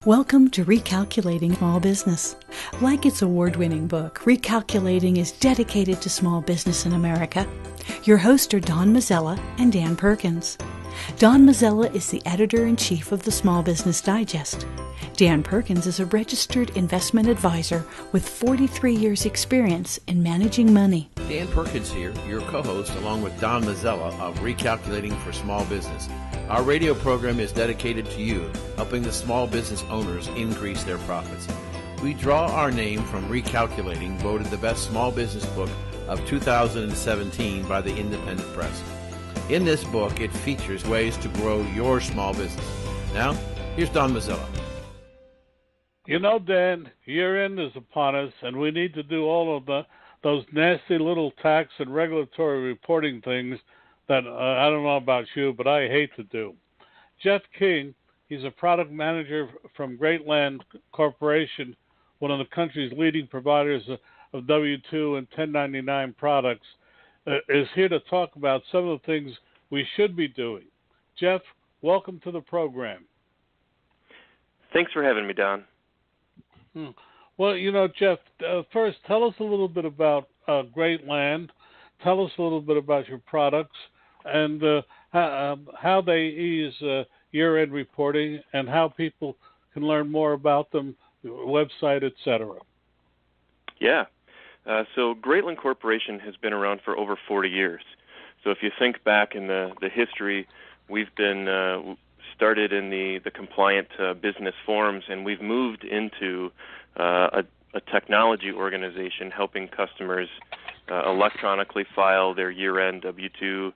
Welcome to Recalculating Small Business. Like its award-winning book, Recalculating is dedicated to small business in America. Your hosts are Don Mazzella and Dan Perkins. Don Mazzella is the editor-in-chief of the Small Business Digest. Dan Perkins is a registered investment advisor with 43 years' experience in managing money. Dan Perkins here, your co-host, along with Don Mazzella of Recalculating for Small Business. Our radio program is dedicated to you, helping the small business owners increase their profits. We draw our name from Recalculating, voted the best small business book of 2017 by the Independent Press. In this book, it features ways to grow your small business. Now, here's Don Mazzella. You know, Dan, year-end is upon us, and we need to do all of those nasty little tax and regulatory reporting things that I don't know about you, but I hate to do. Jeff King, he's a product manager from Greatland Corporation, one of the country's leading providers of W-2 and 1099 products, is here to talk about some of the things we should be doing. Jeff, welcome to the program. Thanks for having me, Don. Well, you know, Jeff, first tell us a little bit about Greatland. Tell us a little bit about your products and how they ease year-end reporting and how people can learn more about them, website, etc. Yeah. So Greatland Corporation has been around for over 40 years. So if you think back in the history, we've been started in the compliant business forms, and we've moved into a technology organization helping customers electronically file their year-end W-2,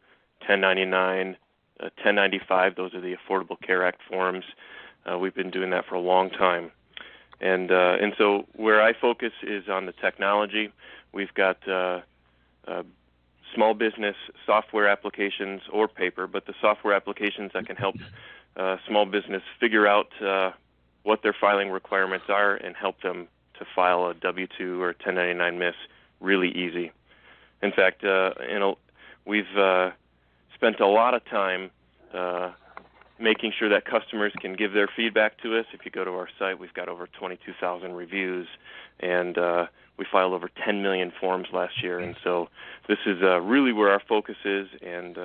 1099, 1095. Those are the Affordable Care Act forms. We've been doing that for a long time. And so where I focus is on the technology. We've got small business software applications or paper, but the software applications that can help small business figure out what their filing requirements are and help them to file a W-2 or 1099 miss really easy. In fact, we've spent a lot of time making sure that customers can give their feedback to us. If you go to our site, we've got over 22,000 reviews, and we filed over 10 million forms last year. And so this is really where our focus is, and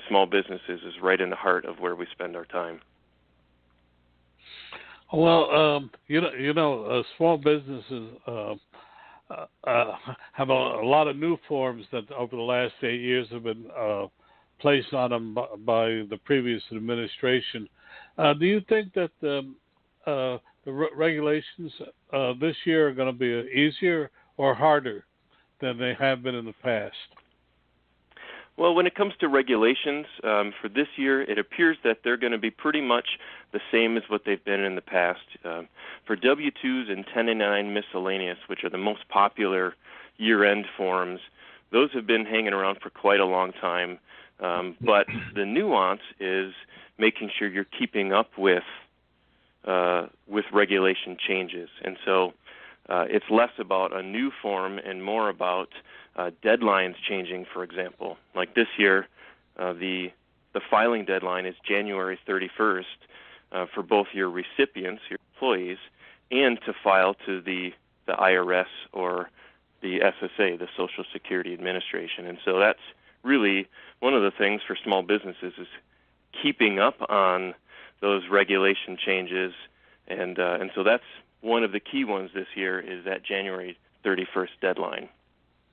small businesses is right in the heart of where we spend our time. Well, small businesses have a lot of new forms that over the last 8 years have been placed on them by the previous administration. Do you think that the regulations this year are going to be easier or harder than they have been in the past? Well, when it comes to regulations, for this year, it appears that they're going to be pretty much the same as what they've been in the past. For W-2s and 1099 miscellaneous, which are the most popular year-end forms, those have been hanging around for quite a long time. But the nuance is making sure you're keeping up with regulation changes. And so it's less about a new form and more about deadlines changing, for example. Like this year, the filing deadline is January 31st for both your recipients, your employees, and to file to the IRS or the SSA, the Social Security Administration. And so that's really one of the things for small businesses is keeping up on those regulation changes. And so that's one of the key ones this year is that January 31st deadline.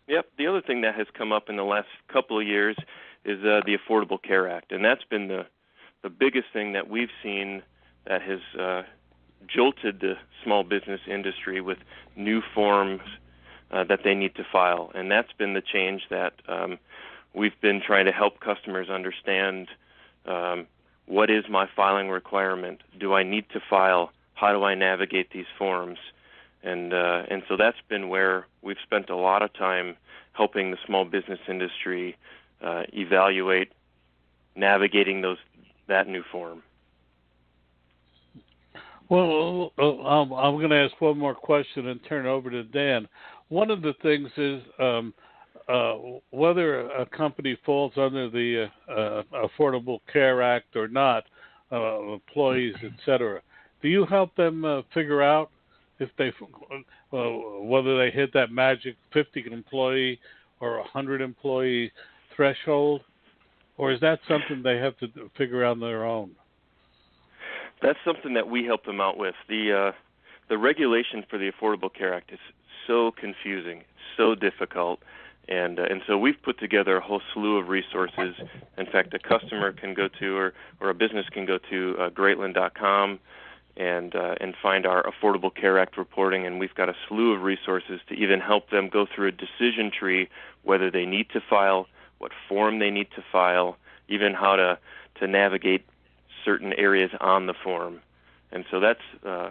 Yep. The other thing that has come up in the last couple of years is the Affordable Care Act, and that's been the biggest thing that we've seen that has jolted the small business industry with new forms that they need to file, and that's been the change that we've been trying to help customers understand. What is my filing requirement? Do I need to file? How do I navigate these forms? And so that's been where we've spent a lot of time helping the small business industry evaluate navigating that new form. Well, I'm going to ask one more question and turn it over to Dan. One of the things is whether a company falls under the Affordable Care Act or not, employees, etc. do you help them figure out if they whether they hit that magic 50 employee or 100 employee threshold, or is that something they have to figure out on their own? That's something that we help them out with. The regulation for the Affordable Care Act is so confusing, so difficult, and so we've put together a whole slew of resources. In fact, a customer can go to, or a business can go to Greatland.com and find our Affordable Care Act reporting, and we've got a slew of resources to even help them go through a decision tree, whether they need to file, what form they need to file, even how to navigate certain areas on the form. And so that's a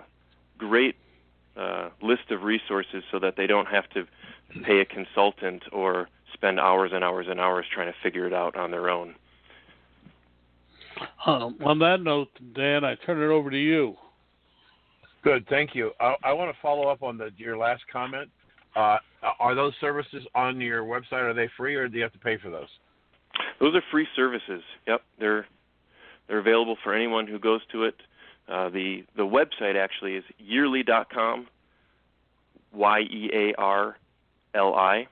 great list of resources so that they don't have to pay a consultant or spend hours and hours and hours trying to figure it out on their own. On that note, Dan, I turn it over to you. Good, thank you. I want to follow up on your last comment. Are those services on your website? Are they free, or do you have to pay for those? Those are free services. Yep, they're available for anyone who goes to it. The website actually is yearli.com, YEARLI,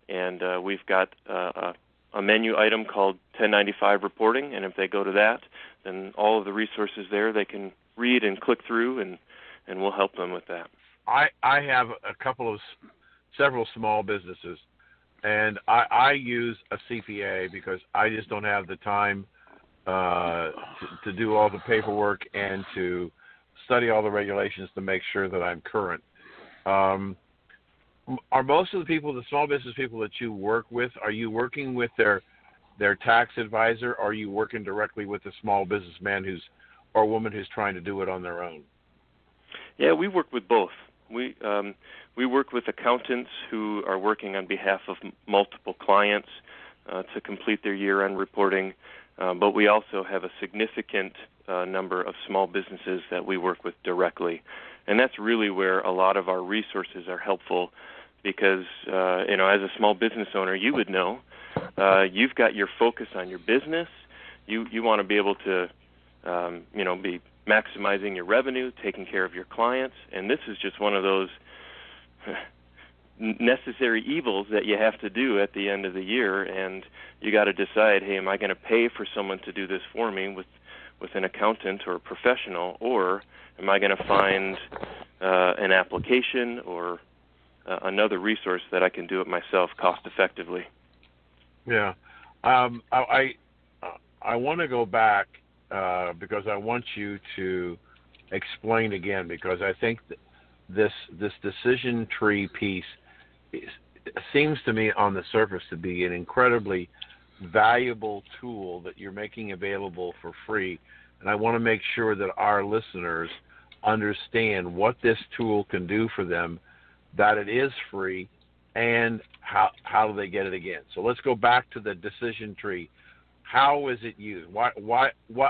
and we've got a menu item called 1095 reporting, and if they go to that, then all of the resources there they can read and click through, and we'll help them with that. I have several small businesses, and I use a CPA because I just don't have the time to do all the paperwork and to study all the regulations to make sure that I'm current. Are most of the small business people that you work with, are you working with their tax advisor, or are you working directly with the small businessman or woman who's trying to do it on their own? Yeah, we work with both. We work with accountants who are working on behalf of multiple clients to complete their year-end reporting, but we also have a significant number of small businesses that we work with directly. And that's really where a lot of our resources are helpful because, as a small business owner, you would know, you've got your focus on your business. You want to be able to, be maximizing your revenue, taking care of your clients, and this is just one of those necessary evils that you have to do at the end of the year, and you got to decide, hey, am I going to pay for someone to do this for me with an accountant or a professional, or am I going to find an application or another resource that I can do it myself cost effectively? Yeah. I want to go back because I want you to explain again, because I think this decision tree piece seems to me on the surface to be an incredibly valuable tool that you're making available for free. And I want to make sure that our listeners understand what this tool can do for them, that it is free, and how do they get it again. So let's go back to the decision tree. How is it used?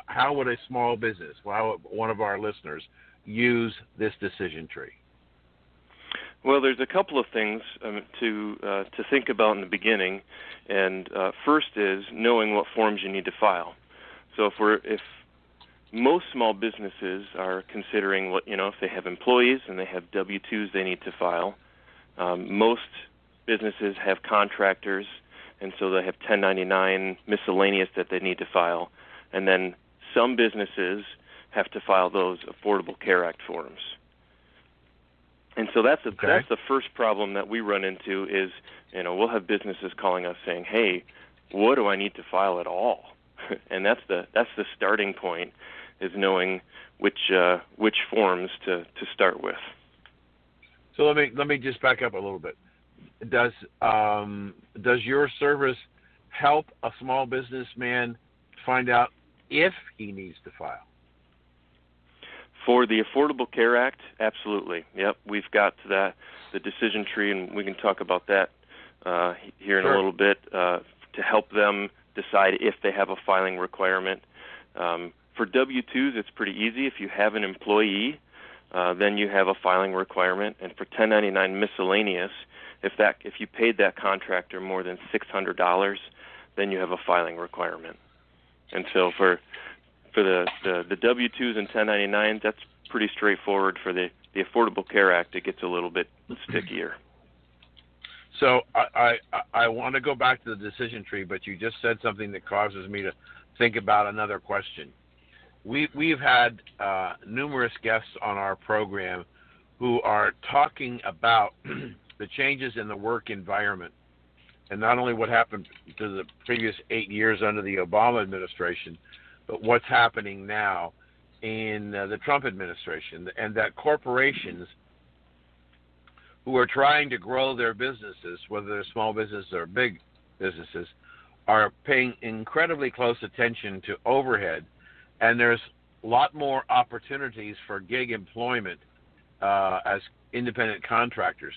How would a small business, one of our listeners, use this decision tree? Well, there's a couple of things to think about in the beginning, and first is knowing what forms you need to file. So if most small businesses are considering if they have employees and they have W-2s they need to file. Most businesses have contractors, and so they have 1099 miscellaneous that they need to file. And then some businesses have to file those Affordable Care Act forms. And so that's the first problem that we run into is, we'll have businesses calling us saying, hey, what do I need to file at all? And that's the starting point, is knowing which forms to start with. So let me just back up a little bit. Does your service help a small businessman find out if he needs to file? For the Affordable Care Act, absolutely. Yep, we've got the decision tree, and we can talk about that here in a little bit to help them decide if they have a filing requirement. For W-2s, it's pretty easy. If you have an employee, then you have a filing requirement. And for 1099 miscellaneous, if you paid that contractor more than $600, then you have a filing requirement. And so for the W-2s and 1099s, that's pretty straightforward. For the Affordable Care Act, it gets a little bit stickier. So I want to go back to the decision tree, but you just said something that causes me to think about another question. We've had numerous guests on our program who are talking about the changes in the work environment, and not only what happened to the previous 8 years under the Obama administration, but what's happening now in the Trump administration, and that corporations who are trying to grow their businesses, whether they're small businesses or big businesses, are paying incredibly close attention to overhead, and there's a lot more opportunities for gig employment as independent contractors.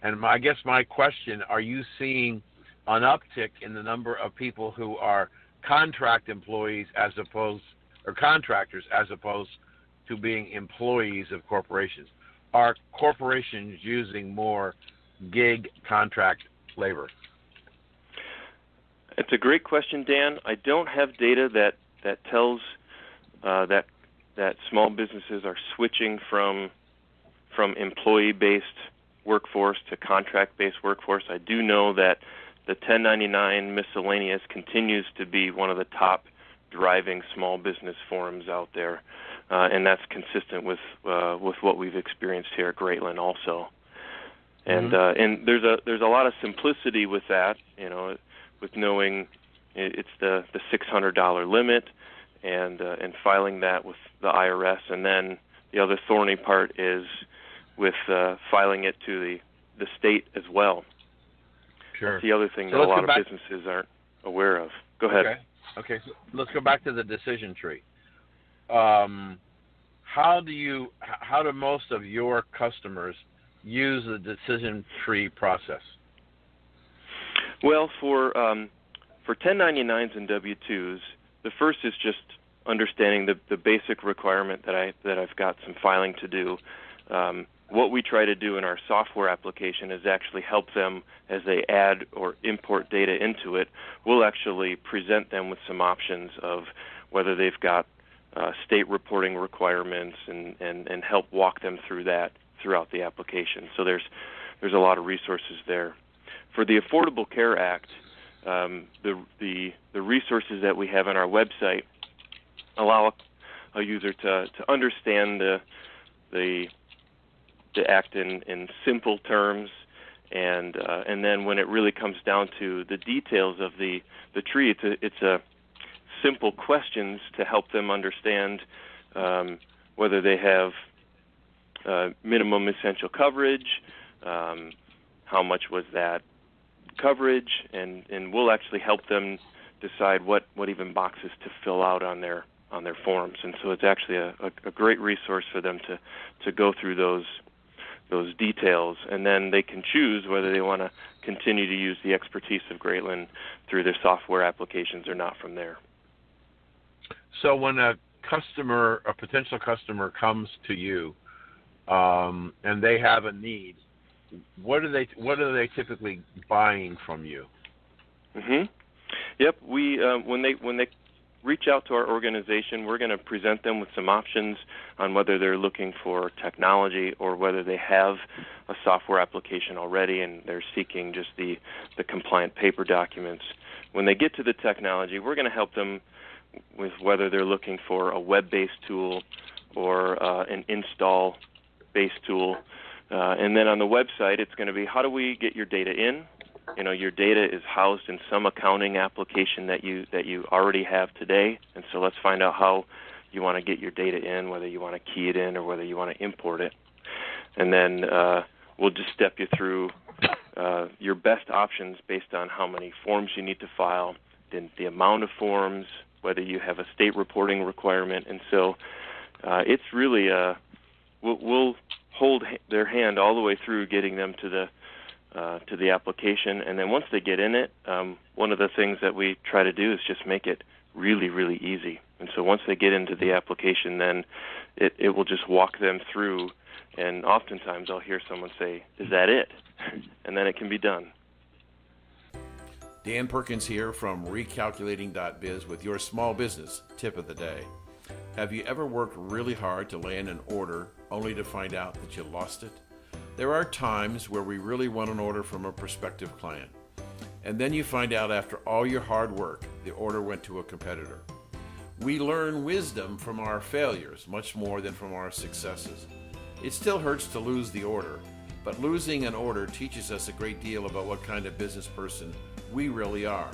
And I guess my question, are you seeing an uptick in the number of people who are contract employees or contractors as opposed to being employees of corporations? Are corporations using more gig contract labor? It's a great question, Dan. I don't have data that tells that small businesses are switching from employee-based workforce to contract-based workforce. I do know that the 1099 miscellaneous continues to be one of the top driving small business forums out there. And that's consistent with what we've experienced here at Greatland also, and there's a lot of simplicity with that, with knowing it's the $600 limit, and filing that with the IRS, and then the other thorny part is with filing it to the state as well. Sure. That's the other thing that a lot of businesses aren't aware of. Go ahead. Okay. So let's go back to the decision tree. How do most of your customers use the decision tree process? Well, for 1099s and W-2s, the first is just understanding the basic requirement that I've got some filing to do. What we try to do in our software application is actually help them as they add or import data into it. We'll actually present them with some options of whether they've got state reporting requirements and help walk them through that throughout the application. So there's a lot of resources there. For the Affordable Care Act, the resources that we have on our website allow a user to understand the act in simple terms, and then when it really comes down to the details of the tree, it's a simple questions to help them understand whether they have minimum essential coverage, how much was that coverage, and we'll actually help them decide what even boxes to fill out on their forms. And so it's actually a great resource for them to go through those details, and then they can choose whether they want to continue to use the expertise of Greatland through their software applications or not from there. So when a potential customer comes to you, and they have a need, what are they typically buying from you? Yep. We when they reach out to our organization, we're going to present them with some options on whether they're looking for technology or whether they have a software application already and they're seeking just the compliant paper documents. When they get to the technology, we're going to help them with whether they're looking for a web-based tool or an install-based tool. And then on the website, it's going to be, how do we get your data in? Your data is housed in some accounting application that you already have today, and so let's find out how you want to get your data in, whether you want to key it in or whether you want to import it. And then we'll just step you through your best options based on how many forms you need to file, the amount of forms, whether you have a state reporting requirement. And so it's really we'll hold their hand all the way through getting them to the application. And then once they get in it, one of the things that we try to do is just make it really, really easy. And so once they get into the application, then it will just walk them through. And oftentimes I'll hear someone say, "Is that it?" And then it can be done. Dan Perkins here from Recalculating.biz with your small business tip of the day. Have you ever worked really hard to land an order only to find out that you lost it? There are times where we really want an order from a prospective client, and then you find out after all your hard work, the order went to a competitor. We learn wisdom from our failures much more than from our successes. It still hurts to lose the order, but losing an order teaches us a great deal about what kind of business person we really are.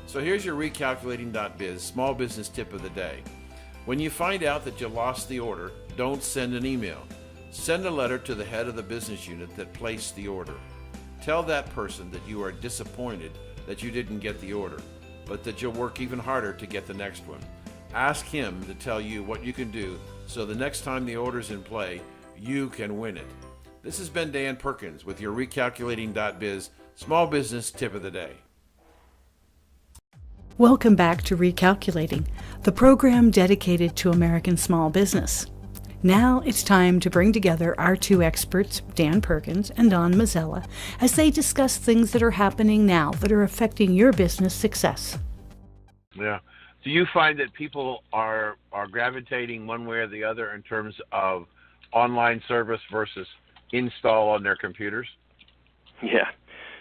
So here's your Recalculating.biz small business tip of the day. When you find out that you lost the order, don't send an email. Send a letter to the head of the business unit that placed the order. Tell that person that you are disappointed that you didn't get the order, but that you'll work even harder to get the next one. Ask him to tell you what you can do so the next time the order's in play, you can win it. This has been Dan Perkins with your Recalculating.biz small business tip of the day. Welcome back to Recalculating, the program dedicated to American small business. Now it's time to bring together our two experts, Dan Perkins and Don Mazzella, as they discuss things that are happening now that are affecting your business success. Yeah. Do you find that people are gravitating one way or the other in terms of online service versus install on their computers? Yeah.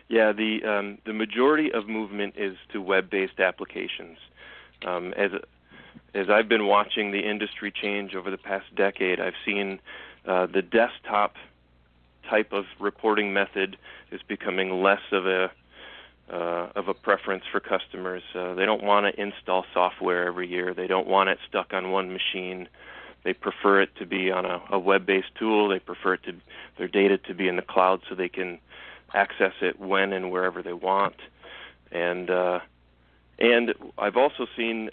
The majority of movement is to web-based applications. As I've been watching the industry change over the past decade, I've seen the desktop type of reporting method is becoming less of a preference for customers. They don't want to install software every year. They don't want it stuck on one machine. They prefer it to be on a web-based tool. They prefer their data to be in the cloud so they can access it when and wherever they want. And I've also seen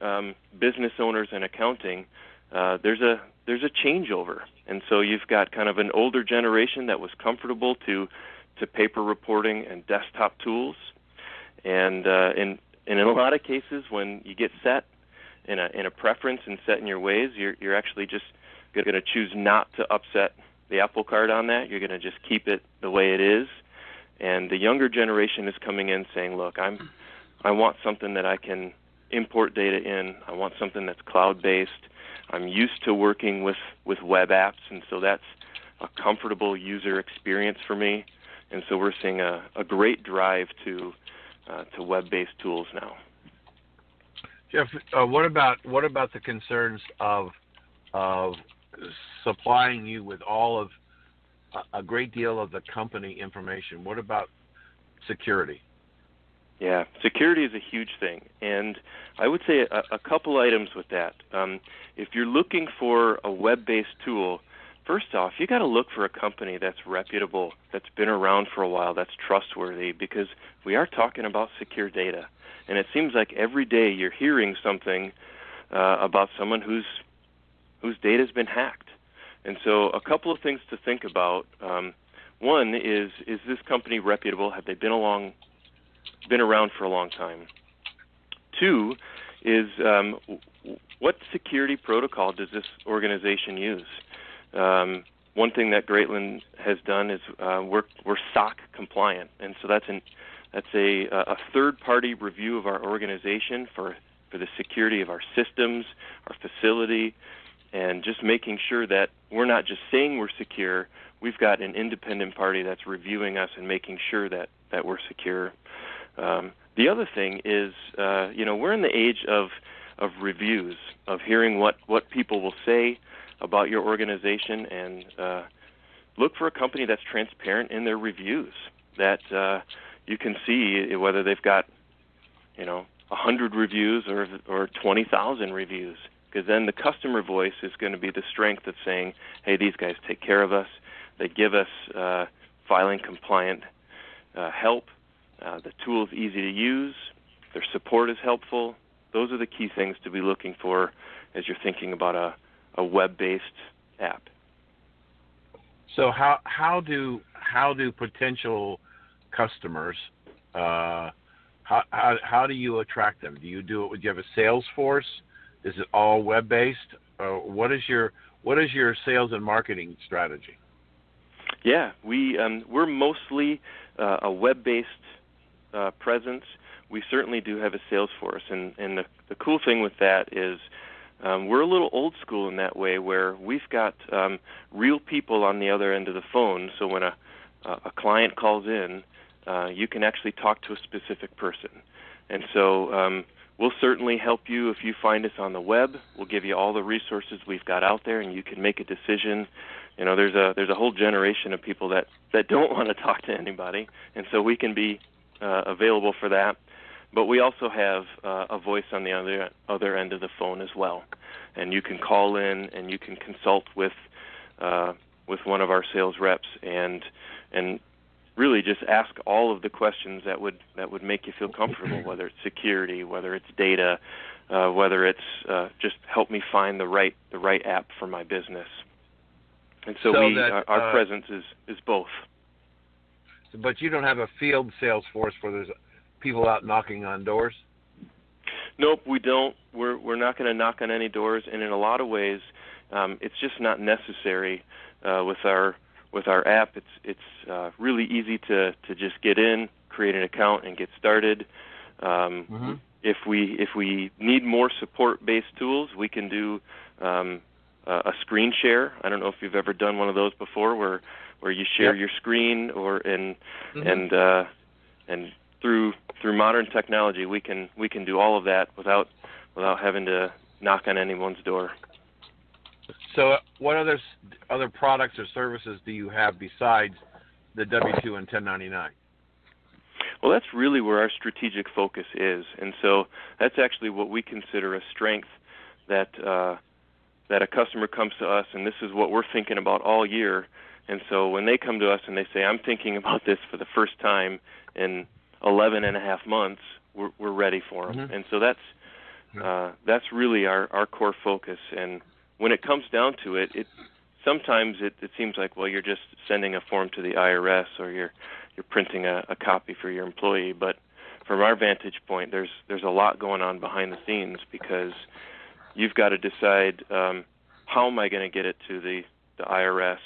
business owners and accounting. There's a changeover, and so you've got kind of an older generation that was comfortable to paper reporting and desktop tools. And in a lot of cases, when you get set in a preference and set in your ways, you're actually just going to choose not to upset the apple cart on that. You're going to just keep it the way it is. And the younger generation is coming in saying, look, I want something that I can import data in. I want something that's cloud-based. I'm used to working with web apps, and so that's a comfortable user experience for me. And so we're seeing a great drive to web-based tools now. Jeff, what about the concerns of supplying you with all of a great deal of the company information? What about security? Yeah, security is a huge thing, and I would say a couple items with that. If you're looking for a web-based tool, first off, you got to look for a company that's reputable, that's been around for a while, that's trustworthy, because we are talking about secure data, and it seems like every day you're hearing something about someone whose data's been hacked. And so a couple of things to think about. One is this company reputable? Have they been around for a long time? Two is what security protocol does this organization use? One thing that Greatland has done is we're SOC compliant, and so that's a third-party review of our organization for the security of our systems, our facility, and just making sure that we're not just saying we're secure. We've got an independent party that's reviewing us and making sure that we're secure. The other thing is, we're in the age of reviews, of hearing what people will say about your organization, and look for a company that's transparent in their reviews, that you can see whether they've got 100 reviews or 20,000 reviews, because then the customer voice is going to be the strength of saying, hey, these guys take care of us. They give us filing compliant help. The tool is easy to use. Their support is helpful. Those are the key things to be looking for as you're thinking about a web-based app. So how do potential customers how do you attract them? Do you do you have a sales force? Is it all web-based? What is your sales and marketing strategy? Yeah, we're mostly a web-based presence. We certainly do have a sales force, and the cool thing with that is we're a little old school in that way, where we've got real people on the other end of the phone. So when a client calls in, you can actually talk to a specific person. And so we'll certainly help you if you find us on the web. We'll give you all the resources we've got out there, and you can make a decision. You know, there's a whole generation of people that don't want to talk to anybody, and so we can be available for that. But we also have a voice on the other end of the phone as well, and you can call in and you can consult with one of our sales reps and really just ask all of the questions that would make you feel comfortable, whether it's security, whether it's data, whether it's just help me find the right app for my business. And so our presence is both. But you don't have a field sales force where there's people out knocking on doors? Nope, we don't. We're not going to knock on any doors, and in a lot of ways, it's just not necessary with our app. It's really easy to just get in, create an account, and get started. If we need more support-based tools, we can do a screen share. I don't know if you've ever done one of those before, where you share your screen, and through modern technology, we can do all of that without having to knock on anyone's door. So, what other products or services do you have besides the W-2 and 1099? Well, that's really where our strategic focus is, and so that's actually what we consider a strength, that a customer comes to us, and this is what we're thinking about all year. And so when they come to us and they say, I'm thinking about this for the first time in 11 and a half months, we're ready for them. And so that's really our core focus. And when it comes down to it, sometimes it seems like, well, you're just sending a form to the IRS, or you're printing a copy for your employee. But from our vantage point, there's a lot going on behind the scenes, because you've got to decide, how am I going to get it to the IRS?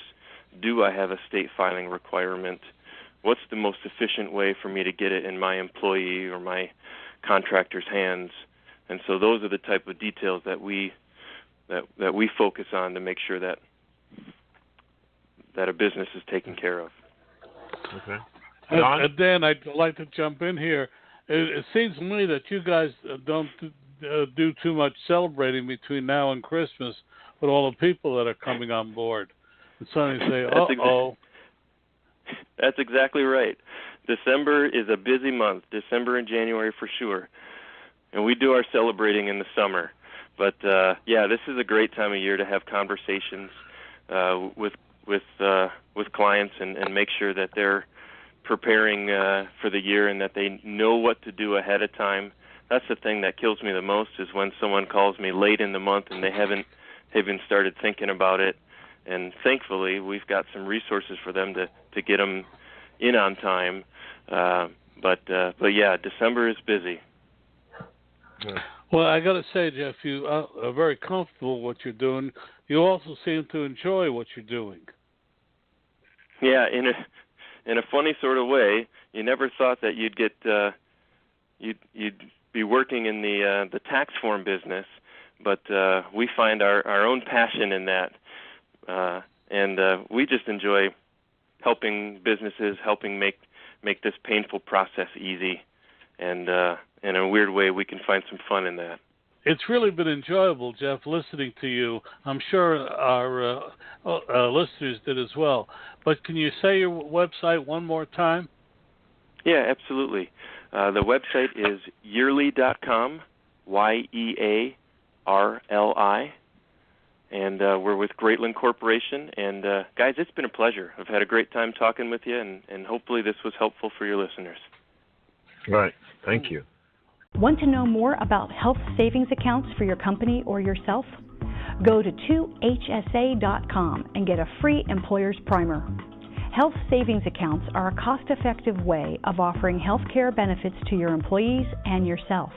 Do I have a state filing requirement? What's the most efficient way for me to get it in my employee or my contractor's hands? And so those are the type of details that we focus on to make sure that a business is taken care of. Okay. Dan, I'd like to jump in here. It seems to me that you guys don't do too much celebrating between now and Christmas with all the people that are coming on board. And suddenly say, uh-oh. That's exactly right. December is a busy month, December and January for sure. And we do our celebrating in the summer. But, this is a great time of year to have conversations with clients and make sure that they're preparing for the year and that they know what to do ahead of time. That's the thing that kills me the most, is when someone calls me late in the month and they haven't even started thinking about it. And thankfully, we've got some resources for them to get them in on time. But December is busy. Well, I got to say, Jeff, you are very comfortable with what you're doing. You also seem to enjoy what you're doing. Yeah, in a funny sort of way. You never thought that you'd get you'd be working in the tax form business, but we find our own passion in that. And we just enjoy helping businesses, helping make this painful process easy, and in a weird way, we can find some fun in that. It's really been enjoyable, Jeff, listening to you. I'm sure our listeners did as well. But can you say your website one more time? Yeah, absolutely. The website is yearli.com, Yearli. And we're with Greatland Corporation. And, guys, it's been a pleasure. I've had a great time talking with you, and hopefully this was helpful for your listeners. Right. Thank you. Want to know more about health savings accounts for your company or yourself? Go to 2hsa.com and get a free employer's primer. Health savings accounts are a cost-effective way of offering health care benefits to your employees and yourself.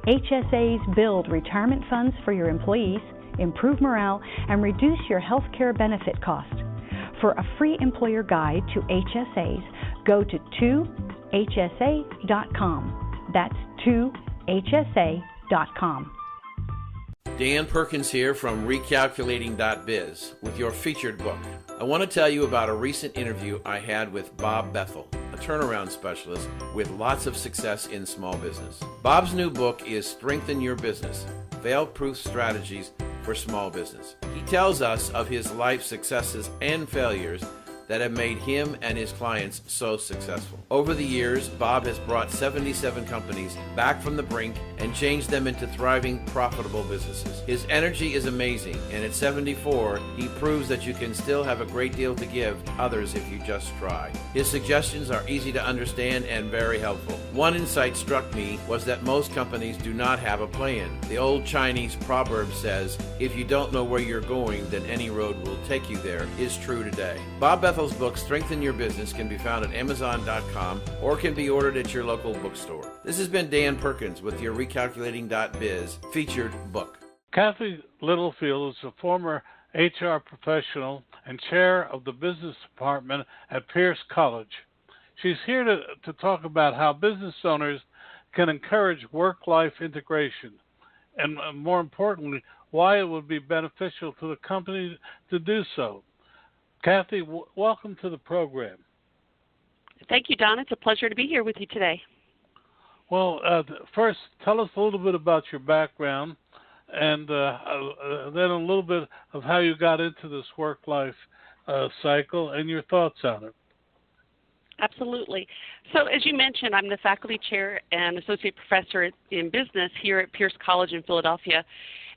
HSAs build retirement funds for your employees, improve morale, and reduce your health care benefit cost. For a free employer guide to HSAs, go to 2hsa.com. That's 2hsa.com. Dan Perkins here from Recalculating.biz with your featured book. I want to tell you about a recent interview I had with Bob Bethel, a turnaround specialist with lots of success in small business. Bob's new book is Strengthen Your Business, Fail-Proof Strategies for Small Business. He tells us of his life successes and failures that have made him and his clients so successful. Over the years, Bob has brought 77 companies back from the brink and changed them into thriving, profitable businesses. His energy is amazing, and at 74, he proves that you can still have a great deal to give others if you just try. His suggestions are easy to understand and very helpful. One insight struck me was that most companies do not have a plan. The old Chinese proverb says, if you don't know where you're going, then any road will take you there, is true today. Bob Bethel's book, Strengthen Your Business, can be found at Amazon.com or can be ordered at your local bookstore. This has been Dan Perkins with your Recalculating.biz featured book. Cathy Littlefield is a former HR professional and chair of the business department at Peirce College. She's here to talk about how business owners can encourage work-life integration, and more importantly, why it would be beneficial to the company to do so. Cathy, welcome to the program. Thank you, Don. It's a pleasure to be here with you today. Well, first, tell us a little bit about your background, and then a little bit of how you got into this work-life cycle and your thoughts on it. Absolutely. So as you mentioned, I'm the faculty chair and associate professor in business here at Peirce College in Philadelphia.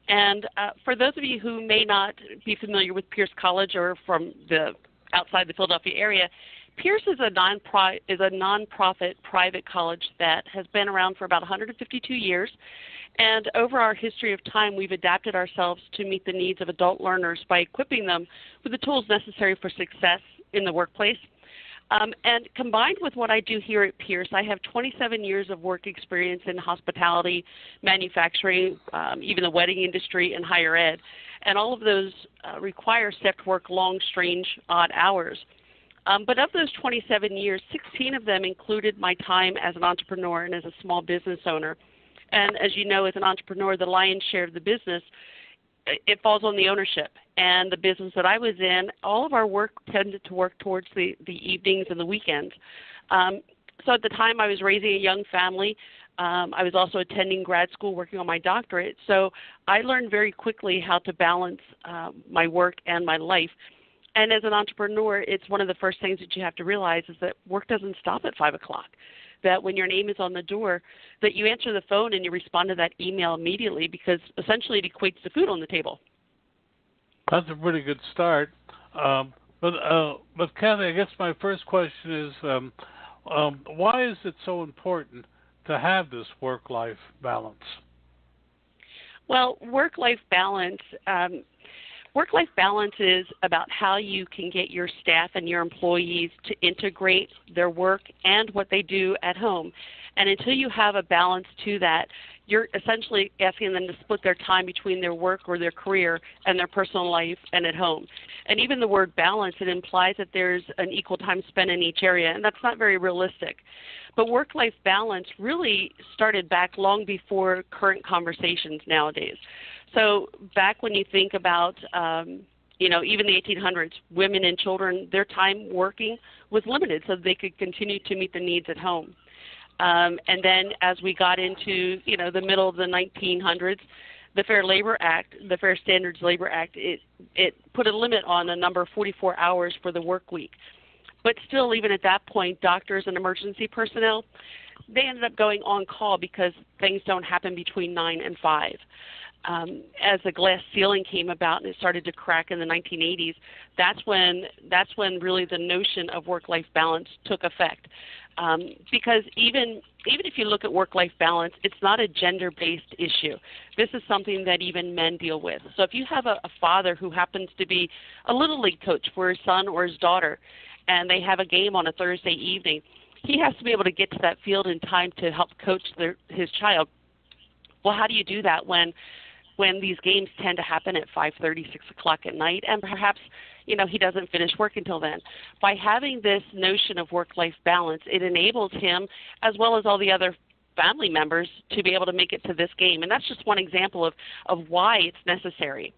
And for those of you who may not be familiar with Peirce College or from the outside the Philadelphia area, Peirce is a nonprofit private college that has been around for about 152 years. And over our history of time, we've adapted ourselves to meet the needs of adult learners by equipping them with the tools necessary for success in the workplace. And combined with what I do here at Peirce, I have 27 years of work experience in hospitality, manufacturing, even the wedding industry, and higher ed. And all of those require staff to work long, strange, odd hours. But of those 27 years, 16 of them included my time as an entrepreneur and as a small business owner. And as you know, as an entrepreneur, the lion's share of the business, it falls on the ownership. And the business that I was in, all of our work tended to work towards the evenings and the weekends. So at the time, I was raising a young family. I was also attending grad school, working on my doctorate. So I learned very quickly how to balance my work and my life. And as an entrepreneur, it's one of the first things that you have to realize is that work doesn't stop at 5 o'clock. That when your name is on the door, that you answer the phone and you respond to that email immediately, because essentially it equates to food on the table. That's a pretty good start. But Cathy, I guess my first question is, why is it so important to have this work-life balance? Well, work-life balance is about how you can get your staff and your employees to integrate their work and what they do at home. And until you have a balance to that, you're essentially asking them to split their time between their work or their career and their personal life and at home. And even the word balance, it implies that there's an equal time spent in each area, and that's not very realistic. But work-life balance really started back long before current conversations nowadays. So back when you think about, even the 1800s, women and children, their time working was limited so they could continue to meet the needs at home. And then as we got into, the middle of the 1900s, the Fair Labor Act, the Fair Standards Labor Act, it put a limit on a number of 44 hours for the work week. But still, even at that point, doctors and emergency personnel, they ended up going on call because things don't happen between 9 and 5. As the glass ceiling came about and it started to crack in the 1980s, that's when really the notion of work-life balance took effect. Because even if you look at work-life balance, it's not a gender-based issue. This is something that even men deal with. So if you have a father who happens to be a little league coach for his son or his daughter, and they have a game on a Thursday evening, he has to be able to get to that field in time to help coach his child. Well, how do you do that when these games tend to happen at 5:30, 6 o'clock at night, and perhaps he doesn't finish work until then? By having this notion of work-life balance, it enables him, as well as all the other family members to be able to make it to this game. And that's just one example of why it's necessary.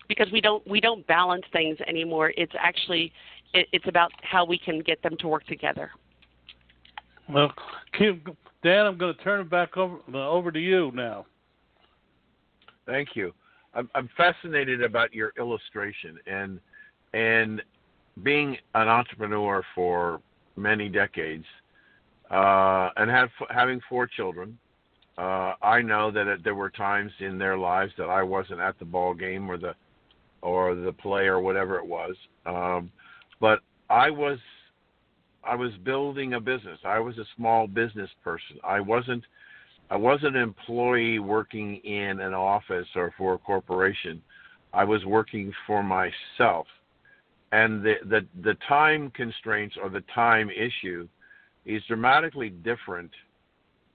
Because we don't balance things anymore. It's actually it's about how we can get them to work together. Well, Dan, I'm going to turn it back over to you now. Thank you. I'm fascinated about your illustration and being an entrepreneur for many decades and having 4 children. I know that there were times in their lives that I wasn't at the ball game or the play or whatever it was, but I was building a business. I was a small business person. I wasn't an employee working in an office or for a corporation. I was working for myself. And the time constraints or the time issue is dramatically different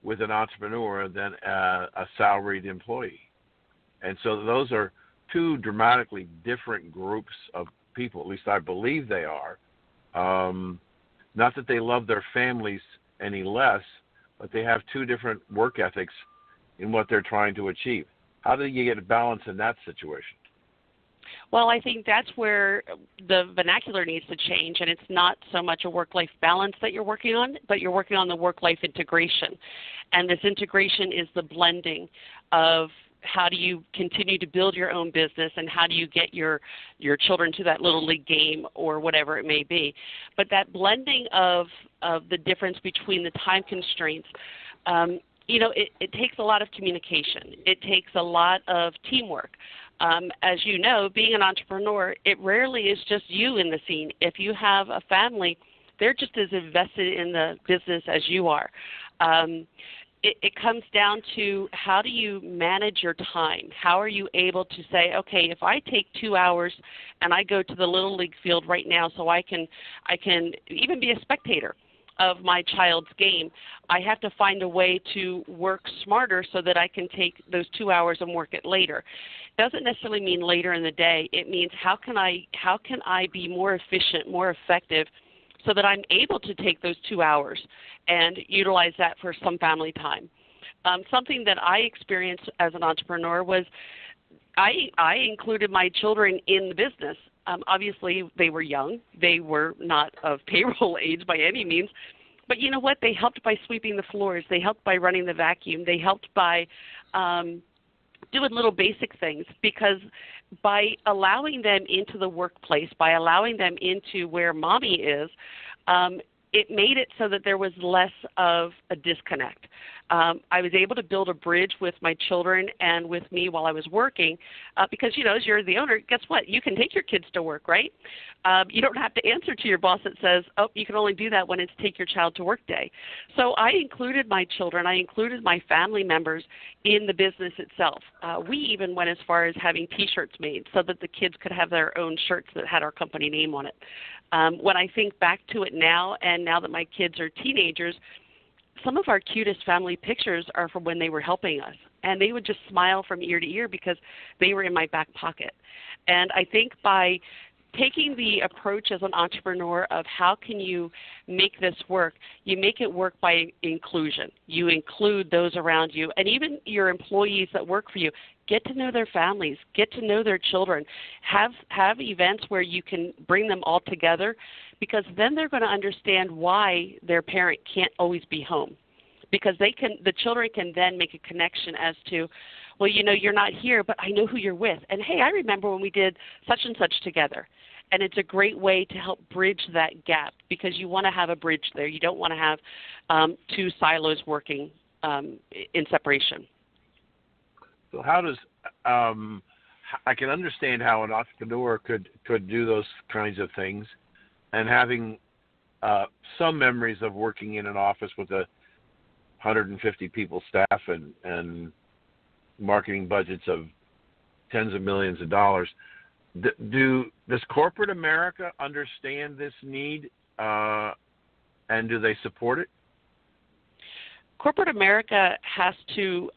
with an entrepreneur than a salaried employee. And so those are 2 dramatically different groups of people, at least I believe they are. Not that they love their families any less, but they have 2 different work ethics in what they're trying to achieve. How do you get a balance in that situation? Well, I think that's where the vernacular needs to change, and it's not so much a work-life balance that you're working on, but you're working on the work-life integration. And this integration is the blending of how do you continue to build your own business and how do you get your children to that little league game or whatever it may be. But that blending of the difference between the time constraints, it takes a lot of communication. It takes a lot of teamwork. As you know, being an entrepreneur, it rarely is just you in the scene. If you have a family, they're just as invested in the business as you are. It comes down to how do you manage your time? How are you able to say, okay, if I take 2 hours and I go to the Little League field right now so I can even be a spectator of my child's game, I have to find a way to work smarter so that I can take those 2 hours and work it later. It doesn't necessarily mean later in the day. It means how can I be more efficient, more effective, so that I'm able to take those 2 hours and utilize that for some family time. Something that I experienced as an entrepreneur was I included my children in the business. Obviously, they were young. They were not of payroll age by any means. But you know what? They helped by sweeping the floors. They helped by running the vacuum. They helped by doing little basic things, because by allowing them into the workplace, by allowing them into where mommy is, it made it so that there was less of a disconnect. I was able to build a bridge with my children and with me while I was working, because, as you're the owner, guess what? You can take your kids to work, right? You don't have to answer to your boss that says, oh, you can only do that when it's take your child to work day. So I included my children. I included my family members in the business itself. We even went as far as having T-shirts made so that the kids could have their own shirts that had our company name on it. When I think back to it now, and now that my kids are teenagers, some of our cutest family pictures are from when they were helping us. And they would just smile from ear to ear because they were in my back pocket. And I think by taking the approach as an entrepreneur of how can you make this work, you make it work by inclusion. You include those around you, and even your employees that work for you. Get to know their families. Get to know their children. Have events where you can bring them all together, because then they're going to understand why their parent can't always be home. Because the children can then make a connection as to, well, you're not here, but I know who you're with. And, hey, I remember when we did such and such together. And it's a great way to help bridge that gap, because you want to have a bridge there. You don't want to have 2 silos working in separation. So how does I can understand how an entrepreneur could do those kinds of things, and having some memories of working in an office with 150 people staff and marketing budgets of tens of millions of dollars. Does corporate America understand this need, and do they support it? Corporate America has to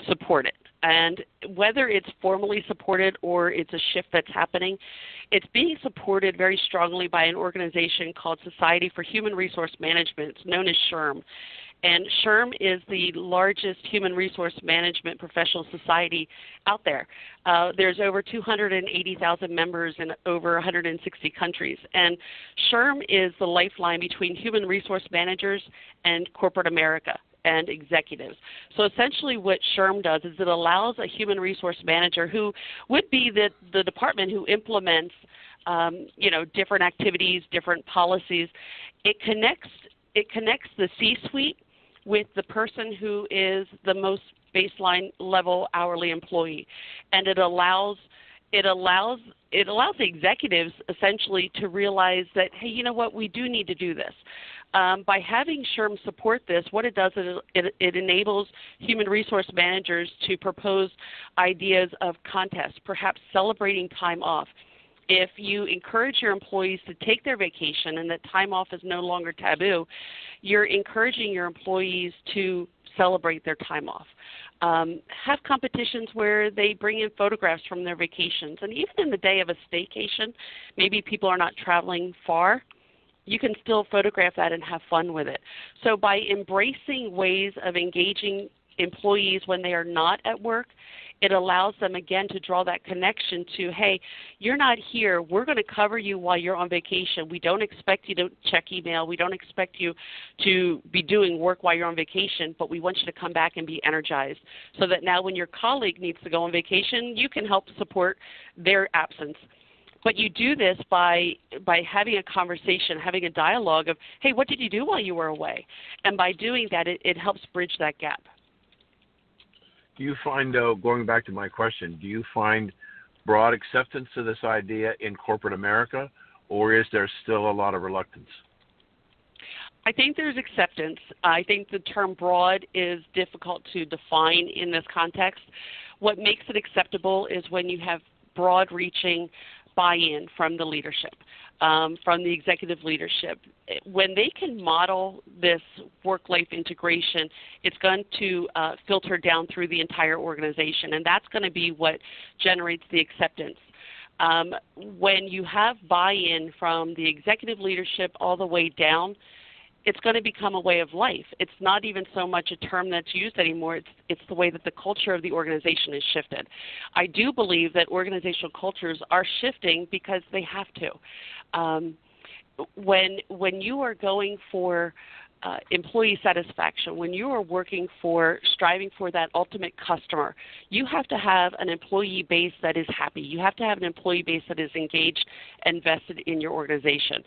support it. And whether it's formally supported or it's a shift that's happening, it's being supported very strongly by an organization called Society for Human Resource Management. It's known as SHRM. And SHRM is the largest human resource management professional society out there. There's over 280,000 members in over 160 countries. And SHRM is the lifeline between human resource managers and corporate America and executives. So essentially what SHRM does is it allows a human resource manager, who would be the department who implements different activities, different policies. It connects the C-suite with the person who is the most baseline level hourly employee, and it allows the executives essentially to realize that, hey, you know what, we do need to do this. By having SHRM support this, what it does is it enables human resource managers to propose ideas of contests, perhaps celebrating time off. If you encourage your employees to take their vacation and that time off is no longer taboo, you're encouraging your employees to celebrate their time off. Have competitions where they bring in photographs from their vacations. And even in the day of a staycation, maybe people are not traveling far, you can still photograph that and have fun with it. So by embracing ways of engaging employees when they are not at work, it allows them, again, to draw that connection to, hey, you're not here. We're going to cover you while you're on vacation. We don't expect you to check email. We don't expect you to be doing work while you're on vacation, but we want you to come back and be energized so that now when your colleague needs to go on vacation, you can help support their absence. But you do this by having a conversation, having a dialogue of, hey, what did you do while you were away? And by doing that, it helps bridge that gap. Do you find, though, going back to my question, do you find broad acceptance to this idea in corporate America, or is there still a lot of reluctance? I think there's acceptance. I think the term broad is difficult to define in this context. What makes it acceptable is when you have broad-reaching buy-in from the leadership, from the executive leadership. When they can model this work-life integration, it's going to filter down through the entire organization, and that's going to be what generates the acceptance. When you have buy-in from the executive leadership all the way down, it's going to become a way of life. It's not even so much a term that's used anymore. It's the way that the culture of the organization is shifted. I do believe that organizational cultures are shifting because they have to. When you are going for employee satisfaction, when you are striving for that ultimate customer, you have to have an employee base that is happy. You have to have an employee base that is engaged and vested in your organization.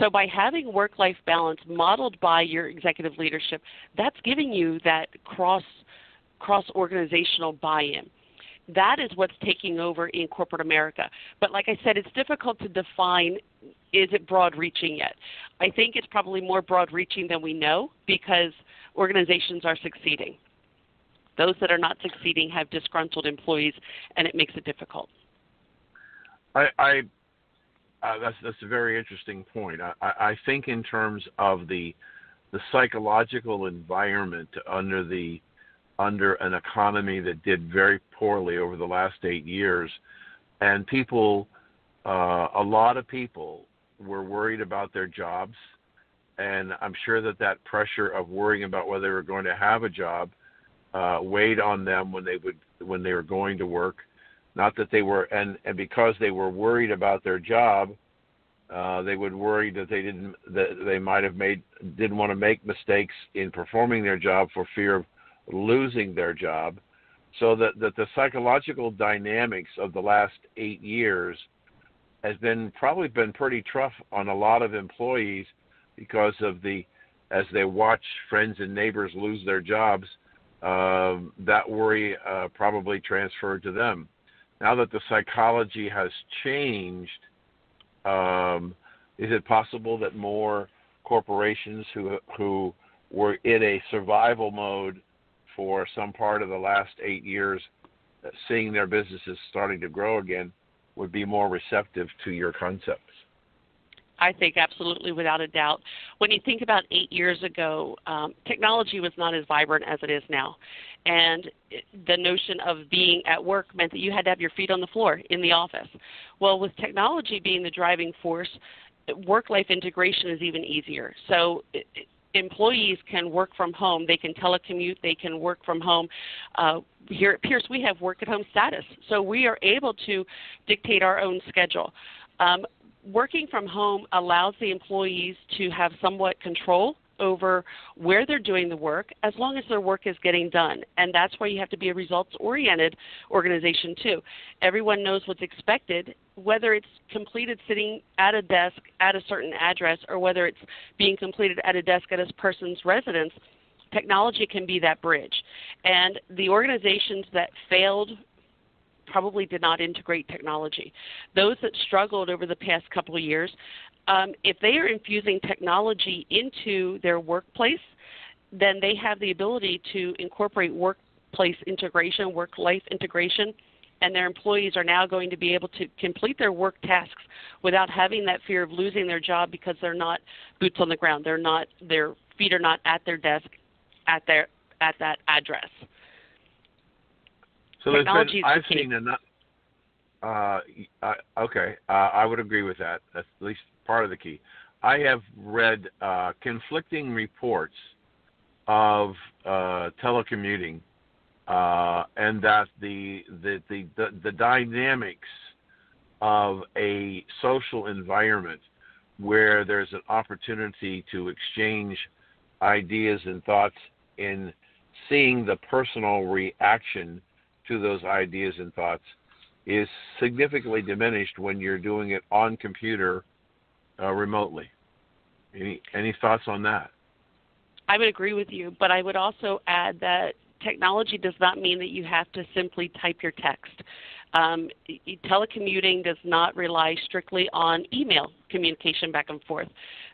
So by having work-life balance modeled by your executive leadership, that's giving you that cross-organizational buy-in. That is what's taking over in corporate America. But like I said, it's difficult to define, is it broad-reaching yet? I think it's probably more broad-reaching than we know because organizations are succeeding. Those that are not succeeding have disgruntled employees, and it makes it difficult. That's a very interesting point. I think in terms of the psychological environment under an economy that did very poorly over the last 8 years, and a lot of people were worried about their jobs, and I'm sure that pressure of worrying about whether they were going to have a job weighed on them when they were going to work. Not that they were, and because they were worried about their job, they would worry that they might have didn't want to make mistakes in performing their job for fear of losing their job, so that the psychological dynamics of the last 8 years has probably been pretty tough on a lot of employees because of as they watch friends and neighbors lose their jobs, that worry probably transferred to them. Now that the psychology has changed, is it possible that more corporations who were in a survival mode for some part of the last 8 years, seeing their businesses starting to grow again, would be more receptive to your concepts? I think absolutely, without a doubt. When you think about 8 years ago, technology was not as vibrant as it is now. And the notion of being at work meant that you had to have your feet on the floor in the office. Well, with technology being the driving force, work-life integration is even easier. So employees can work from home. They can telecommute. They can work from home. Here at Peirce, we have work-at-home status, so we are able to dictate our own schedule. Working from home allows the employees to have somewhat control over where they're doing the work as long as their work is getting done. And that's why you have to be a results-oriented organization too. Everyone knows what's expected, whether it's completed sitting at a desk at a certain address or whether it's being completed at a desk at a person's residence. Technology can be that bridge. And the organizations that failed probably did not integrate technology. Those that struggled over the past couple of years, if they are infusing technology into their workplace, then they have the ability to incorporate workplace integration, work-life integration, and their employees are now going to be able to complete their work tasks without having that fear of losing their job because they're not boots on the ground. Their feet are not at their desk at that address. So I've seen enough. Okay, I would agree with that. That's at least part of the key. I have read conflicting reports of telecommuting, and that the dynamics of a social environment where there's an opportunity to exchange ideas and thoughts in seeing the personal reaction to those ideas and thoughts is significantly diminished when you're doing it on computer remotely. Any thoughts on that? I would agree with you, but I would also add that technology does not mean that you have to simply type your text. Telecommuting does not rely strictly on email communication back and forth.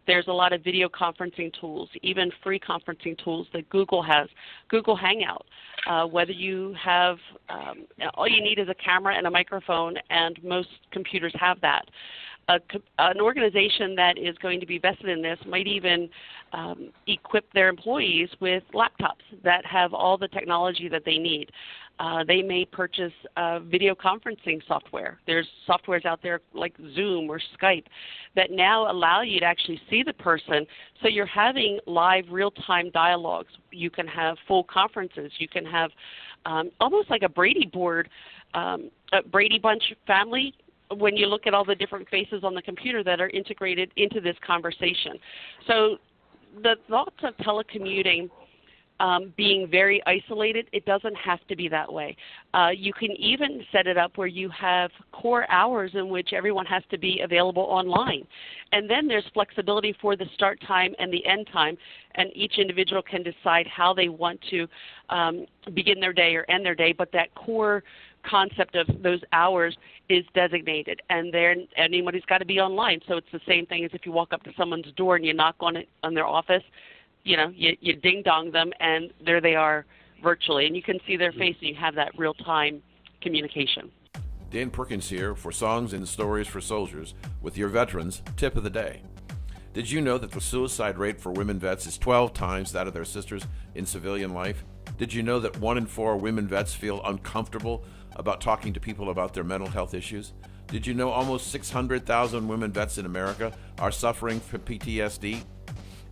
There's a lot of video conferencing tools, even free conferencing tools that Google has. Google Hangout, whether you have, all you need is a camera and a microphone, and most computers have that. An organization that is going to be vested in this might even equip their employees with laptops that have all the technology that they need. They may purchase video conferencing software. There's softwares out there like Zoom or Skype that now allow you to actually see the person, so you're having live real-time dialogues. You can have full conferences. You can have almost like a Brady board, a Brady Bunch family, when you look at all the different faces on the computer that are integrated into this conversation. So the thoughts of telecommuting being very isolated, it doesn't have to be that way. You can even set it up where you have core hours in which everyone has to be available online. And then there's flexibility for the start time and the end time, and each individual can decide how they want to begin their day or end their day, but that core concept of those hours is designated, and anybody's got to be online. So it's the same thing as if you walk up to someone's door and you knock on their office. You ding-dong them, and there they are virtually, and you can see their face, and you have that real-time communication. Dan Perkins here for Songs and Stories for Soldiers with your Veterans Tip of the Day. Did you know that the suicide rate for women vets is 12 times that of their sisters in civilian life? Did you know that 1 in 4 women vets feel uncomfortable about talking to people about their mental health issues? Did you know almost 600,000 women vets in America are suffering from PTSD?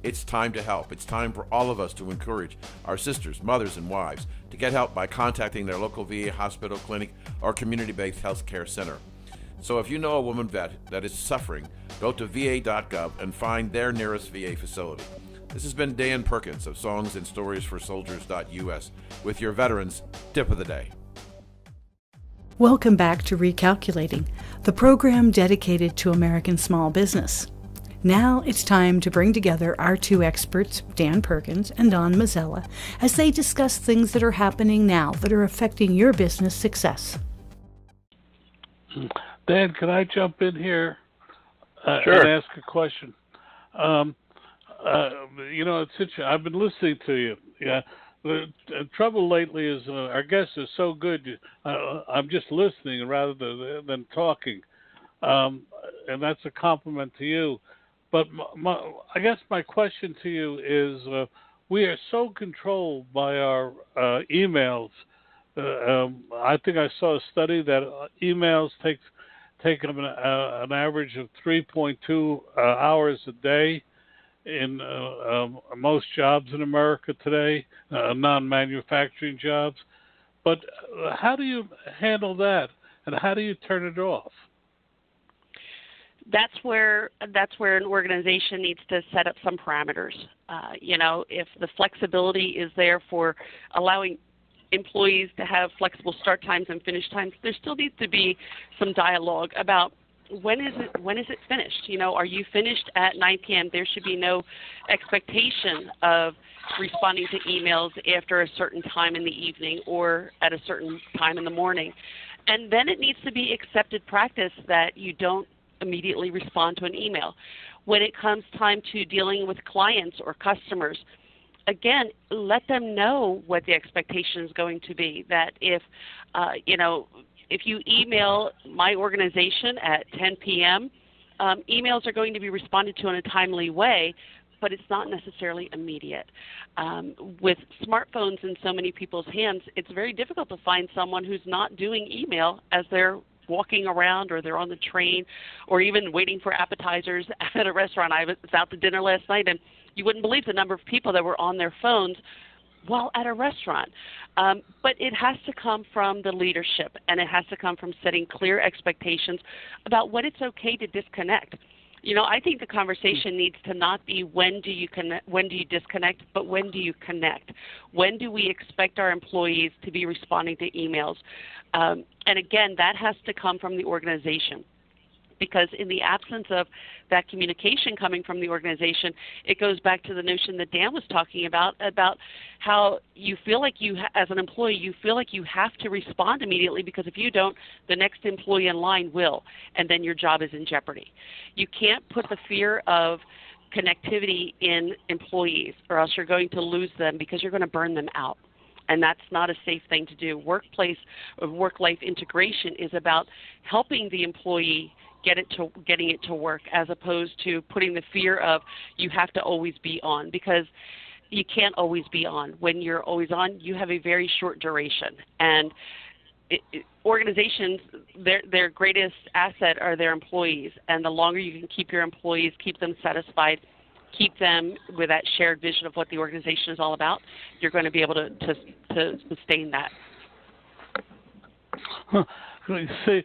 It's time to help. It's time for all of us to encourage our sisters, mothers, and wives to get help by contacting their local VA hospital, clinic, or community-based health care center. So if you know a woman vet that is suffering, go to va.gov and find their nearest VA facility. This has been Dan Perkins of Songs and Stories for Soldiers.us with your Veterans Tip of the Day. Welcome back to Recalculating, the program dedicated to American small business. Now it's time to bring together our two experts, Dan Perkins and Don Mazzella, as they discuss things that are happening now that are affecting your business success. Dan, can I jump in here Sure. and ask a question? It's interesting. I've been listening to you. Yeah. The trouble lately is our guests are so good. I'm just listening rather than talking, and that's a compliment to you. But I guess my question to you is, we are so controlled by our emails. I think I saw a study that emails take an average of 3.2 hours a day, in most jobs in America today, non-manufacturing jobs. But how do you handle that, and how do you turn it off? That's where an organization needs to set up some parameters. If the flexibility is there for allowing employees to have flexible start times and finish times, there still needs to be some dialogue about when is it finished. Are you finished at 9 p.m.? There should be no expectation of responding to emails after a certain time in the evening or at a certain time in the morning. And then it needs to be accepted practice that you don't immediately respond to an email. When it comes time to dealing with clients or customers, again, let them know what the expectation is going to be. That if you email my organization at 10 p.m., emails are going to be responded to in a timely way, but it's not necessarily immediate. With smartphones in so many people's hands, it's very difficult to find someone who's not doing email as they're walking around or they're on the train or even waiting for appetizers at a restaurant. I was out to dinner last night, and you wouldn't believe the number of people that were on their phones while at a restaurant. But it has to come from the leadership, and it has to come from setting clear expectations about when it's okay to disconnect. I think the conversation needs to not be when do you disconnect, but when do you connect? When do we expect our employees to be responding to emails? And again, that has to come from the organization. Because in the absence of that communication coming from the organization, it goes back to the notion that Dan was talking about how you feel like as an employee, you feel like you have to respond immediately, because if you don't, the next employee in line will, and then your job is in jeopardy. You can't put the fear of connectivity in employees, or else you're going to lose them because you're going to burn them out. And that's not a safe thing to do. Work-life integration is about helping the employee getting it to work, as opposed to putting the fear of you have to always be on, because you can't always be on. When you're always on, you have a very short duration. And organizations, their greatest asset are their employees. And the longer you can keep your employees, keep them satisfied, keep them with that shared vision of what the organization is all about, you're going to be able to sustain that. See,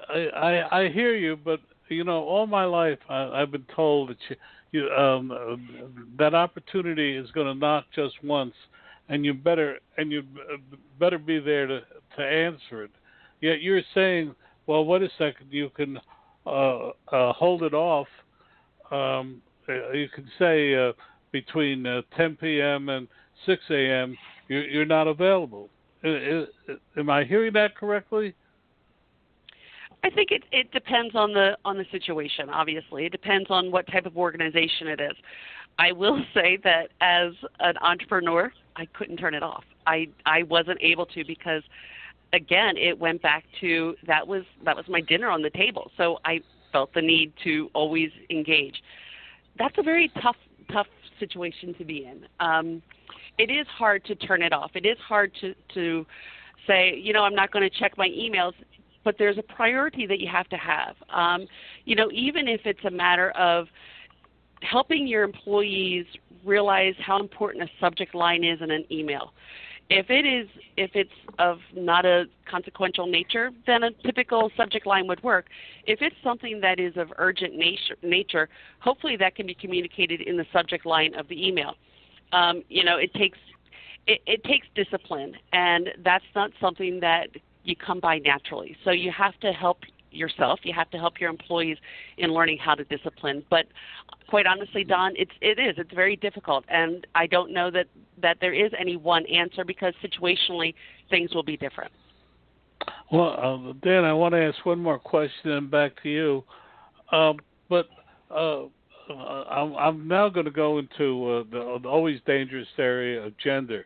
I hear you, but all my life I've been told that that opportunity is going to knock just once, and you better be there to answer it. Yet you're saying, well, wait a second, you can hold it off. You can say between 10 p.m. and 6 a.m. You're not available. Am I hearing that correctly? I think it depends on the situation. Obviously, it depends on what type of organization it is. I will say that as an entrepreneur, I couldn't turn it off. I wasn't able to, because again, it went back to that was my dinner on the table. So I felt the need to always engage. That's a very tough situation to be in. It is hard to turn it off. It is hard to say, I'm not going to check my emails. But there's a priority that you have to have. Even if it's a matter of helping your employees realize how important a subject line is in an email. If it's of not a consequential nature, then a typical subject line would work. If it's something that is of urgent nature, hopefully that can be communicated in the subject line of the email. It takes discipline, and that's not something that you come by naturally. So you have to help yourself. You have to help your employees in learning how to discipline. But quite honestly, Don, it's very difficult, and I don't know that there is any one answer, because situationally things will be different. Well, Dan, I want to ask one more question and back to you. I'm now going to go into the always dangerous area of gender.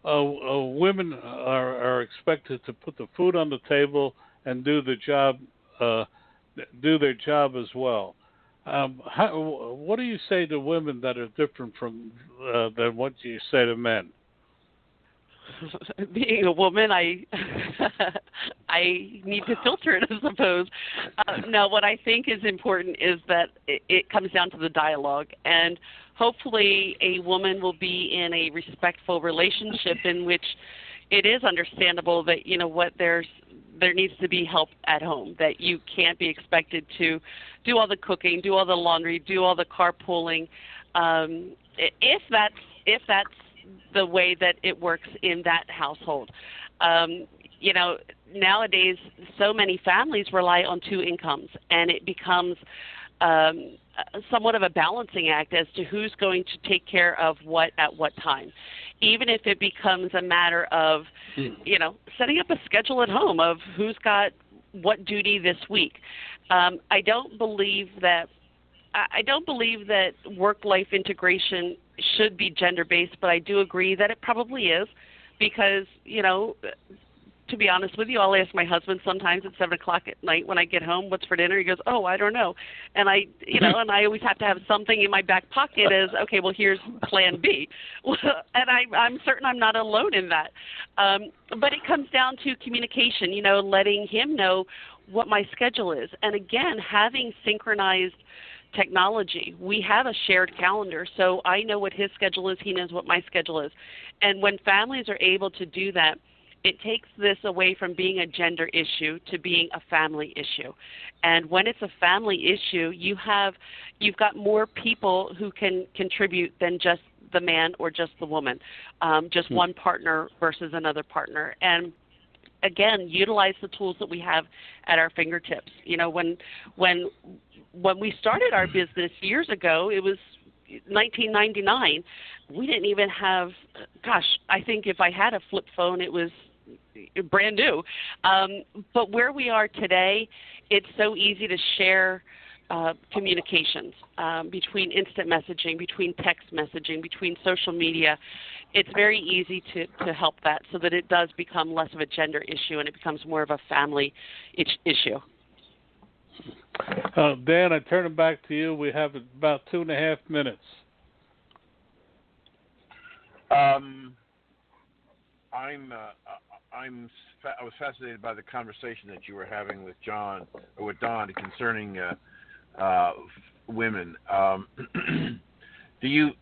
Women are expected to put the food on the table and do their job as well. What do you say to women that are different from than what you say to men? being a woman, I I need to filter it, I suppose. No, what I think is important is that it comes down to the dialogue, and hopefully a woman will be in a respectful relationship in which it is understandable that, you know what, there needs to be help at home, that you can't be expected to do all the cooking, do all the laundry, do all the carpooling. If that's the way that it works in that household. You know, nowadays so many families rely on two incomes, and it becomes somewhat of a balancing act as to who's going to take care of what at what time. Even if it becomes a matter of, you know, setting up a schedule at home of who's got what duty this week. I don't believe that work-life integration should be gender-based, but I do agree that it probably is, because, you know, to be honest with you, I'll ask my husband sometimes at 7 o'clock at night when I get home, what's for dinner? He goes, oh, I don't know. And I always have to have something in my back pocket as, okay, well, here's plan B. And I'm certain I'm not alone in that. But it comes down to communication, you know, letting him know what my schedule is. And again, having synchronized technology. We have a shared calendar, so I know what his schedule is, he knows what my schedule is. And when families are able to do that, it takes this away from being a gender issue to being a family issue. And when it's a family issue, you've got more people who can contribute than just the man or just the woman, just one partner versus another partner. And again, utilize the tools that we have at our fingertips. You know, when we started our business years ago, it was 1999. We didn't even have, I think if I had a flip phone, it was brand new. But where we are today, it's so easy to share communications between instant messaging, between text messaging, between social media. It's very easy to help that so that it does become less of a gender issue and it becomes more of a family issue. Dan, I turn it back to you. We have about 2.5 minutes. I was fascinated by the conversation that you were having with Don concerning women. Do you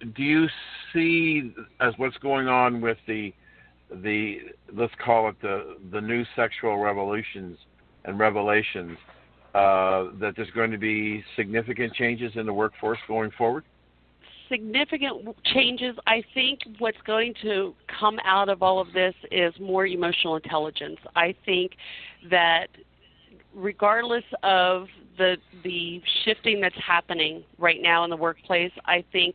see as what's going on with the let's call it the new sexual revolutions and revelations, that there's going to be significant changes in the workforce going forward? Significant changes. I think what's going to come out of all of this is more emotional intelligence. I think that regardless of the shifting that's happening right now in the workplace, I think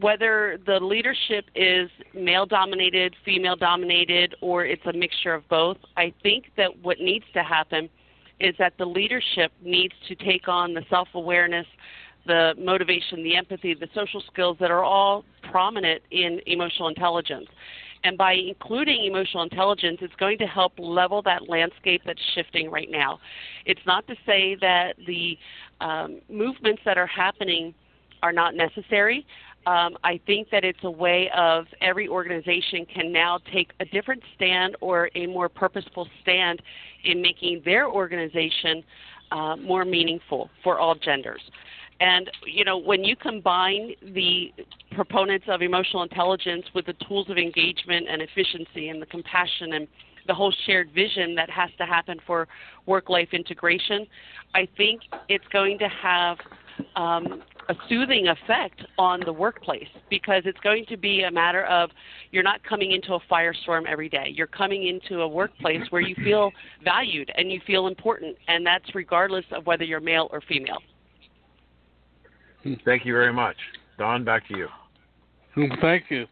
whether the leadership is male-dominated, female-dominated, or it's a mixture of both, I think that what needs to happen is that the leadership needs to take on the self-awareness, the motivation, the empathy, the social skills that are all prominent in emotional intelligence. And by including emotional intelligence, it's going to help level that landscape that's shifting right now. It's not to say that the movements that are happening are not necessary. I think that it's a way of every organization can now take a different stand or a more purposeful stand in making their organization more meaningful for all genders. And, you know, when you combine the proponents of emotional intelligence with the tools of engagement and efficiency and the compassion and the whole shared vision that has to happen for work-life integration, I think it's going to have a soothing effect on the workplace, because it's going to be a matter of you're not coming into a firestorm every day. You're coming into a workplace where you feel valued and you feel important, and that's regardless of whether you're male or female. Thank you very much. Don, back to you. Thank you.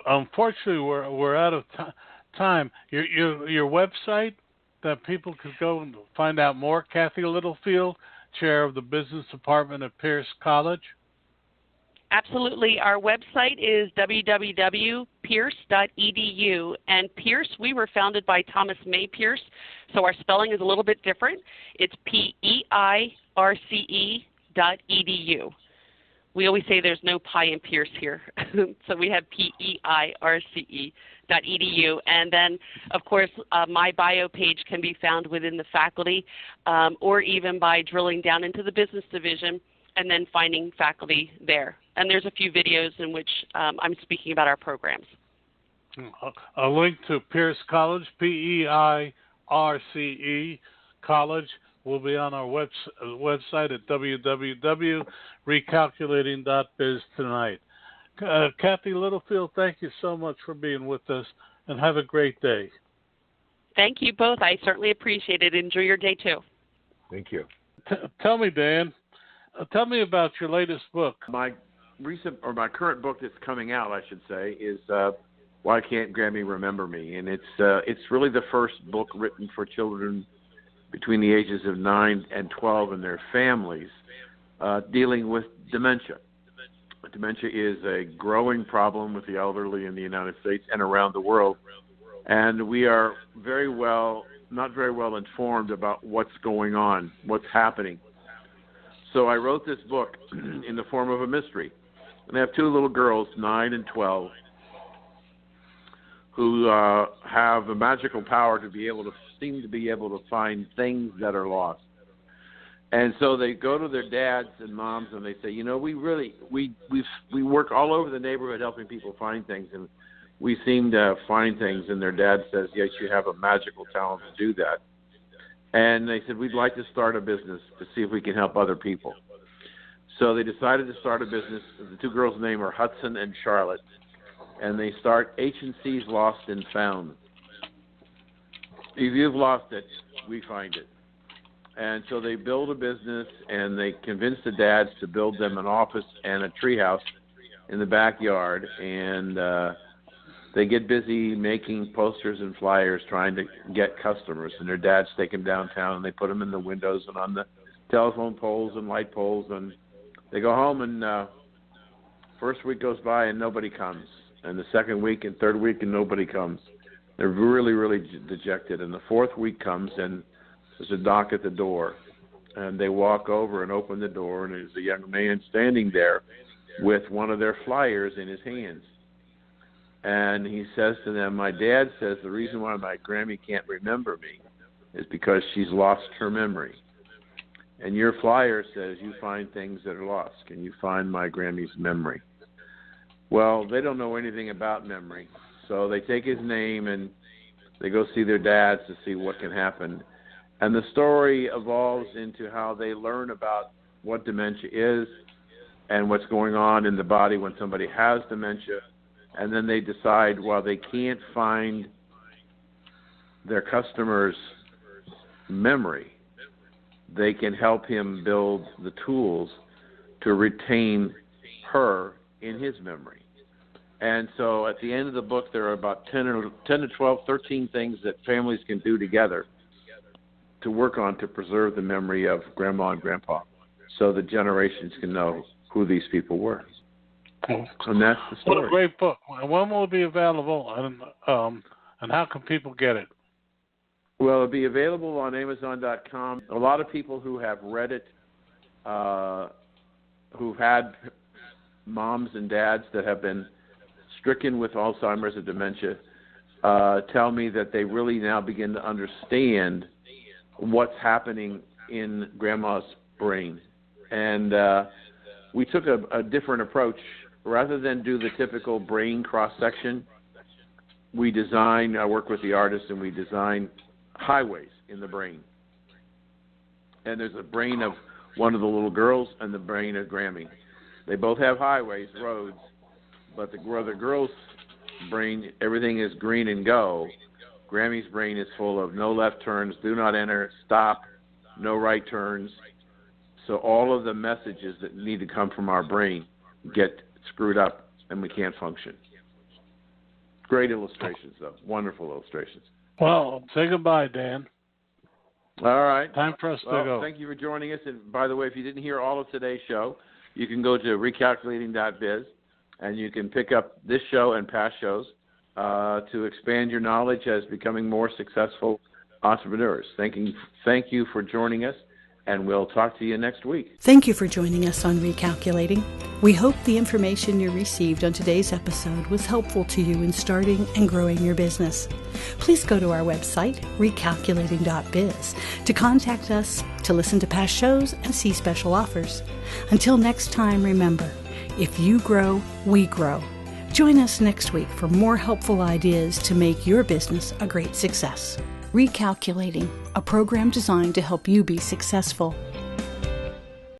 Unfortunately, we're out of time. Your website that people could go and find out more, Cathy Littlefield, Chair of the Business Department at Peirce College? Absolutely. Our website is www.peirce.edu. And Peirce, we were founded by Thomas May Peirce, so our spelling is a little bit different. It's PEIRCE.edu. We always say there's no pie in Peirce here. So we have peirce.edu. And then, of course, my bio page can be found within the faculty or even by drilling down into the business division and then finding faculty there. And there's a few videos in which I'm speaking about our programs. A link to Peirce College, Peirce College, will be on our website at www.recalculating.biz tonight. Cathy Littlefield, thank you so much for being with us, and have a great day. Thank you both. I certainly appreciate it. Enjoy your day, too. Thank you. Tell me, Dan, tell me about your latest book. My current book that's coming out, I should say, is Why Can't Grammy Remember Me? And it's really the first book written for children between the ages of 9 and 12 and their families, dealing with dementia. Dementia is a growing problem with the elderly in the United States and around the world, and we are not very well informed about what's going on, what's happening. So I wrote this book in the form of a mystery. And I have two little girls, 9 and 12, who have a magical power to seem to be able to find things that are lost. And so they go to their dads and moms and they say, we work all over the neighborhood helping people find things, and we seem to find things. And their dad says, yes, you have a magical talent to do that. And they said, we'd like to start a business to see if we can help other people. So they decided to start a business. The two girls' names are Hudson and Charlotte. And they start H&C's Lost and Found. If you've lost it, we find it. And so they build a business, and they convince the dads to build them an office and a treehouse in the backyard. And they get busy making posters and flyers trying to get customers. And their dads take them downtown, and they put them in the windows and on the telephone poles and light poles. And they go home, and first week goes by, and nobody comes. And the second week and third week, and nobody comes. They're really, really dejected. And the fourth week comes, and there's a knock at the door. And they walk over and open the door, and there's a young man standing there with one of their flyers in his hands. And he says to them, my dad says the reason why my Grammy can't remember me is because she's lost her memory. And your flyer says you find things that are lost. Can you find my Grammy's memory? Well, they don't know anything about memory. So they take his name and they go see their dads to see what can happen. And the story evolves into how they learn about what dementia is and what's going on in the body when somebody has dementia. And then they decide, while they can't find their customer's memory, they can help him build the tools to retain her in his memory. And so at the end of the book, there are about 10 to 12, 13 things that families can do together to work on to preserve the memory of Grandma and Grandpa so the generations can know who these people were. And that's the story. What a great book. When will it be available, and how can people get it? Well, it'll be available on Amazon.com. A lot of people who have read it, who've had moms and dads that have been stricken with Alzheimer's or dementia, tell me that they really now begin to understand what's happening in Grandma's brain. And we took a different approach. Rather than do the typical brain cross-section, I work with the artist, and we design highways in the brain. And there's a brain of one of the little girls and the brain of Grammy. They both have highways, roads, but the girl's brain, everything is green and go. Grammy's brain is full of no left turns, do not enter, stop, no right turns. So all of the messages that need to come from our brain get screwed up, and we can't function. Great illustrations, though. Wonderful illustrations. Well, say goodbye, Dan. All right. Time for us to go. Thank you for joining us. And by the way, if you didn't hear all of today's show, you can go to recalculating.biz, and you can pick up this show and past shows to expand your knowledge as becoming more successful entrepreneurs. Thank you for joining us, and we'll talk to you next week. Thank you for joining us on Recalculating. We hope the information you received on today's episode was helpful to you in starting and growing your business. Please go to our website, recalculating.biz, to contact us, to listen to past shows, and see special offers. Until next time, remember, if you grow, we grow. Join us next week for more helpful ideas to make your business a great success. Recalculating, a program designed to help you be successful.